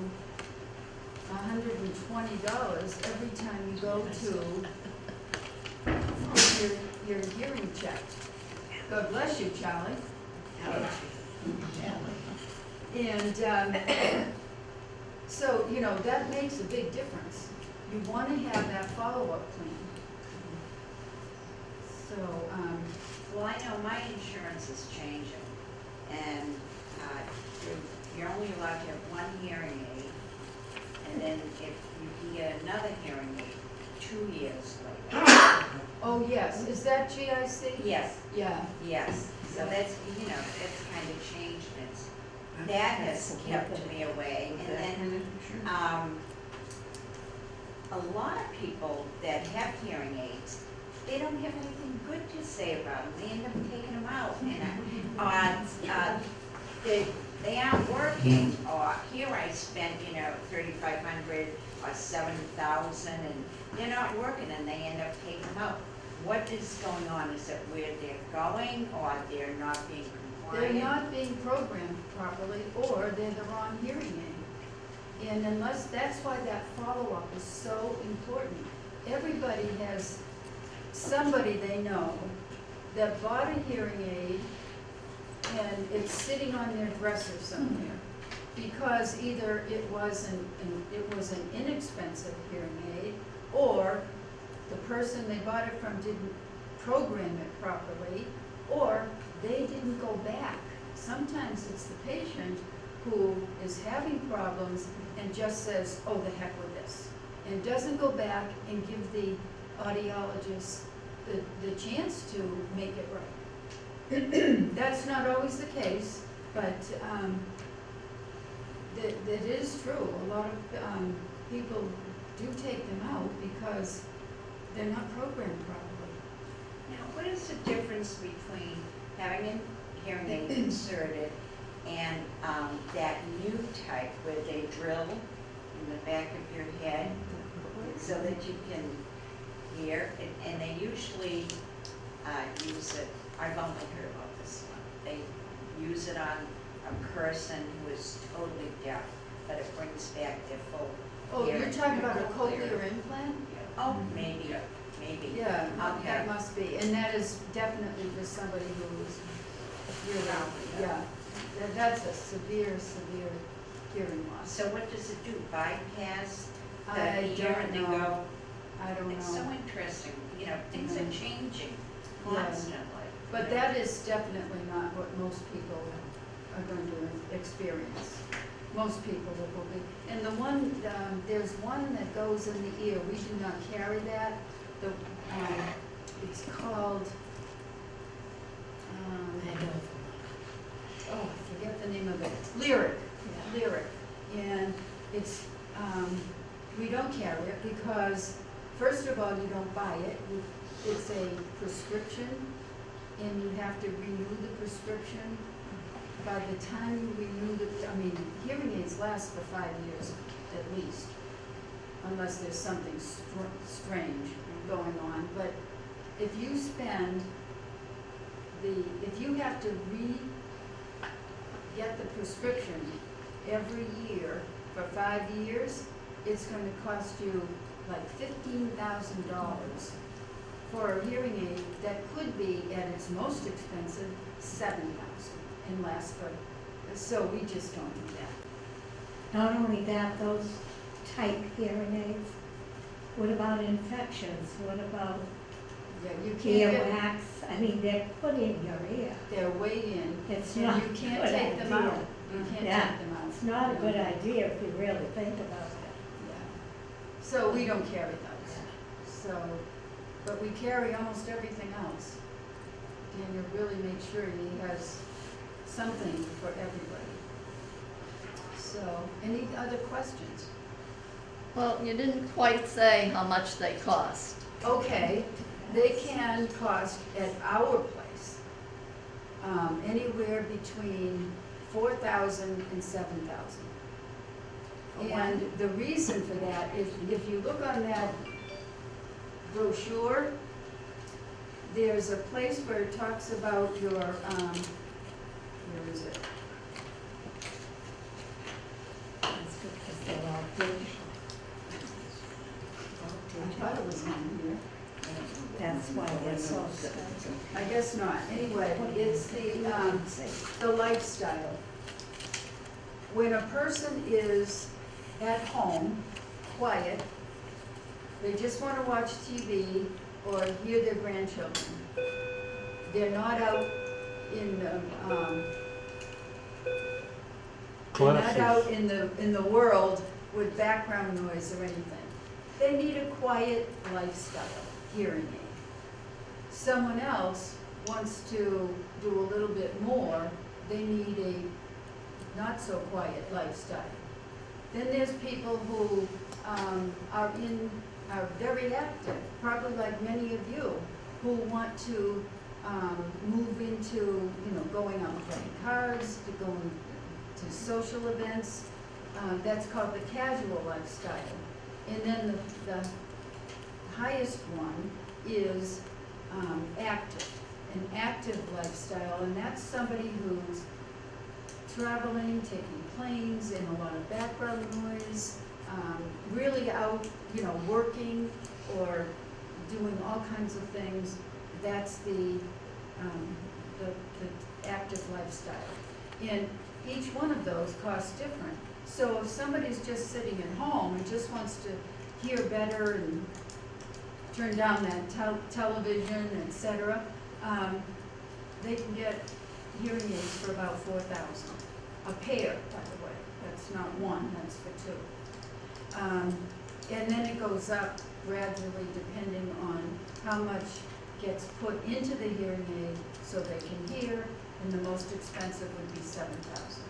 $120 every time you go to your hearing check. God bless you, Charlie. And so, you know, that makes a big difference. You want to have that follow-up plan. So, Well, I know my insurance is changing, and you're only allowed to have one hearing aid, and then if you can get another hearing aid 2 years later. oh yes, is that GIC? Yes, Yeah. yes, so that's, you know, that's kind of changed, that has kept me away, and then, a lot of people that have hearing aids, they don't have anything good to say about them. They end up taking them out, and they aren't working. Or here I spent, you know, $3,500 or $7,000, and they're not working, and they end up taking them out. What is going on? Is it where they're going, or they're not being compliant? They're not being programmed properly, or they're the wrong hearing aid. And unless, that's why that follow-up is so important. Everybody has somebody they know that bought a hearing aid and it's sitting on their dresser somewhere because either it was an inexpensive hearing aid, or the person they bought it from didn't program it properly, or they didn't go back. Sometimes it's the patient who is having problems and just says, oh, the heck with this, and doesn't go back and give the audiologist the chance to make it right. That's not always the case, but that is true. A lot of people do take them out because they're not programmed properly. Now, what is the difference between having a hearing aid inserted and that new type where they drill in the back of your head so that you can hear? And they usually use it, I've only heard about this one, they use it on a person who is totally deaf, but it brings back their full Oh, hearing. you're talking about a cochlear implant? Oh, maybe. Yeah, Okay. that must be, and that is definitely for somebody who's really, yeah, that's a severe hearing loss. So what does it do? Bypass the I ear and don't then know. go? I don't It's so know, interesting, you know, things are changing Yeah. constantly. but that is definitely not what most people are going to experience. Most people will be, and the one, there's one that goes in the ear, we do not carry that. It's called, oh, I forget the name of it, Lyric, and it's, we don't carry it because, first of all, you don't buy it, it's a prescription, and you have to renew the prescription. By the time you renew hearing aids last for 5 years at least, unless there's something strange going on. But if you spend if you have to get the prescription every year for 5 years, it's going to cost you like $15,000 for a hearing aid that could be, at its most expensive, $7,000 and last for, so we just don't do that. Not only that, those type hearing aids, what about infections? What about Yeah, you can't get, earwax? I mean, they're put in your ear. they're way in, It's and not you a can't good take them idea. out. You can't Yeah. take them out. It's not a good idea if you really think about it. Yeah. So we don't carry those. So, but we carry almost everything else. Daniel really makes sure he has something for everybody. So, any other questions? Well, you didn't quite say how much they cost. Okay, they can cost at our place, anywhere between 4,000 and 7,000. And the reason for that is, if you look on that brochure, there's a place where it talks about your, where is it? That's because they're all digital. I thought it was on here. That's why they're so expensive. I guess not. Anyway, it's the lifestyle. When a person is at home, quiet, they just want to watch TV or hear their grandchildren. They're not out in the, they're not out in the world with background noise or anything. They need a quiet lifestyle hearing aid. Someone else wants to do a little bit more, they need a not so quiet lifestyle. Then there's people who are very active, probably like many of you, who want to move into, going out and playing cards, to going to social events. That's called the casual lifestyle. And then the highest one is active, an active lifestyle, and that's somebody who's traveling, taking planes, and a lot of background noise, really out, working or doing all kinds of things. That's the active lifestyle. And each one of those costs different. So if somebody's just sitting at home and just wants to hear better and turn down that television, etc., they can get hearing aids for about 4,000. A pair, by the way. That's not one, that's for two. And then it goes up gradually depending on how much gets put into the hearing aid so they can hear, and the most expensive would be 7,000.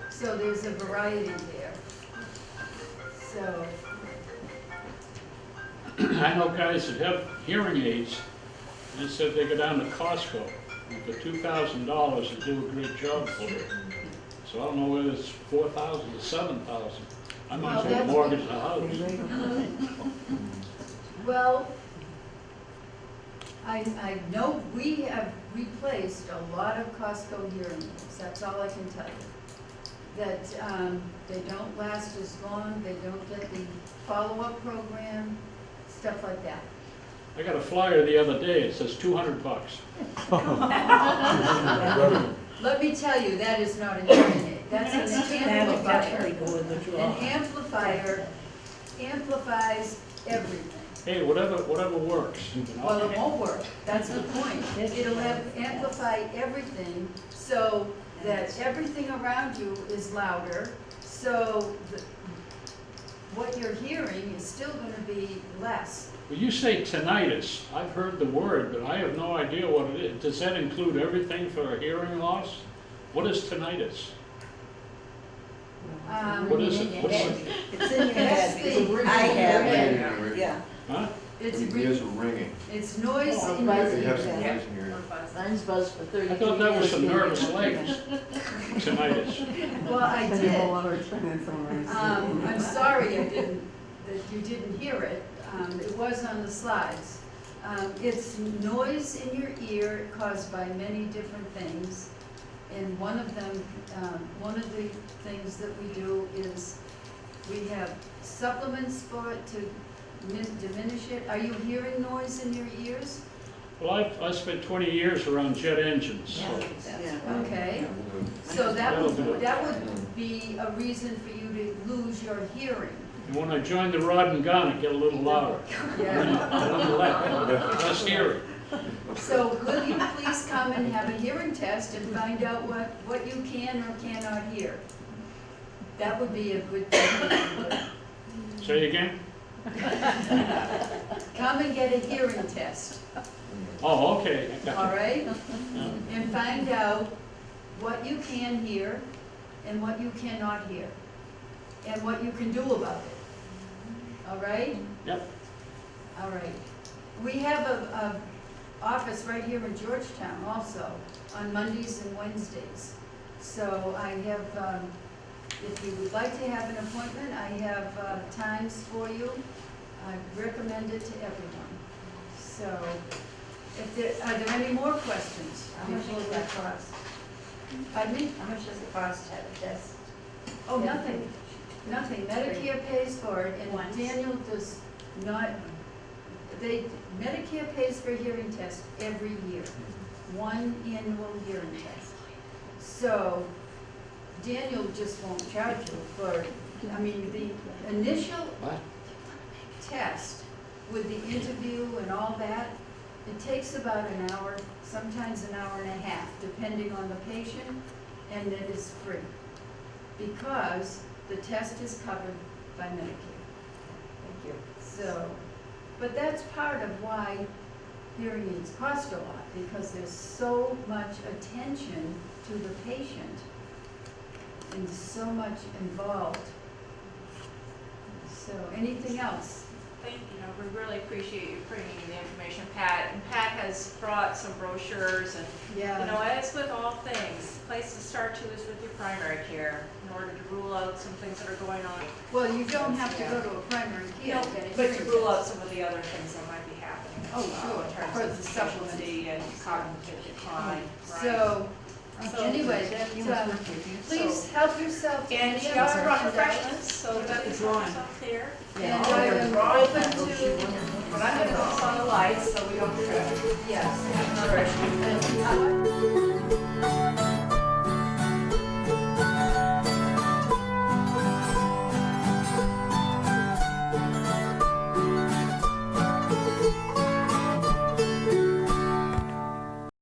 So there's a variety there. So, I know guys that have hearing aids, and said they go down to Costco, and for $2,000 and do a great job for it. So I don't know whether it's 4,000 or 7,000. I might as well mortgage the house. well, I know we have replaced a lot of Costco hearing aids. That's all I can tell you. That they don't last as long, they don't get the follow-up program, stuff like that. I got a flyer the other day, it says $200. Let me tell you, that is not a hearing aid. That's an That'll definitely amplifier. go in the An drawer. amplifier amplifies everything. Hey, whatever works, Well, it won't work. That's the point. It'll amplify everything so that everything around you is louder. So what you're hearing is still going to be less. Well, you say tinnitus. I've heard the word, but I have no idea what it is. Does that include everything for a hearing loss? What is tinnitus? What is it? What's it? It's in your That's head. the- I have Yeah. it, yeah. Huh? It's Your ears are ringing. it's noise in You your have some ear. noise in your ear. Mine's buzzed for 32 I years. thought that was some nervous legs. Tinnitus. Well, I did. I'm sorry that you didn't hear it. It was on the slides. It's noise in your ear caused by many different things. And one of them, one of the things that we do is we have supplements for it to diminish it. Are you hearing noise in your ears? Well, I spent 20 years around jet engines, so Yeah. Okay. So that would be a reason for you to lose your hearing. and when I joined the rod and gun, it get a little louder. Yeah. A little less hearing. So will you please come and have a hearing test and find out what you can or cannot hear? That would be a good thing. Say again? Come and get a hearing test, Oh, okay. I got all you. right? And find out what you can hear and what you cannot hear. and what you can do about it. All right? Yep. All right. We have a office right here in Georgetown also, on Mondays and Wednesdays. So I have, if you would like to have an appointment, I have times for you. I recommend it to everyone. So, if there, are there any more questions? How much does that cost? Pardon me? How much does it cost to have a test? Oh, nothing, nothing. Medicare pays for it, and Once. Daniel does not, Medicare pays for a hearing test every year, one annual hearing test. So, Daniel just won't charge you for, I mean, the initial What? test with the interview and all that, it takes about an hour, sometimes an hour and a half, depending on the patient, and it is free. Because the test is covered by Medicare. Thank you. So, but that's part of why hearing aids cost a lot, because there's so much attention to the patient and so much involved. So, anything else? We really appreciate you bringing the information, Pat. And Pat has brought some brochures and, as with all things, the place to start to is with your primary care in order to rule out some things that are going on. Well, you don't have to go to a primary care. to get a But hearing to rule out test. some of the other things that might be happening. Oh, sure. In terms For of the supplements. specialty and cognitive decline. Right. So, So- anyway, please help yourself. to And any she of also our brought handouts. refreshments, so that is drawing. up there. And I am open to, But I'm gonna go on the lights so we don't trip. yes. All right. And,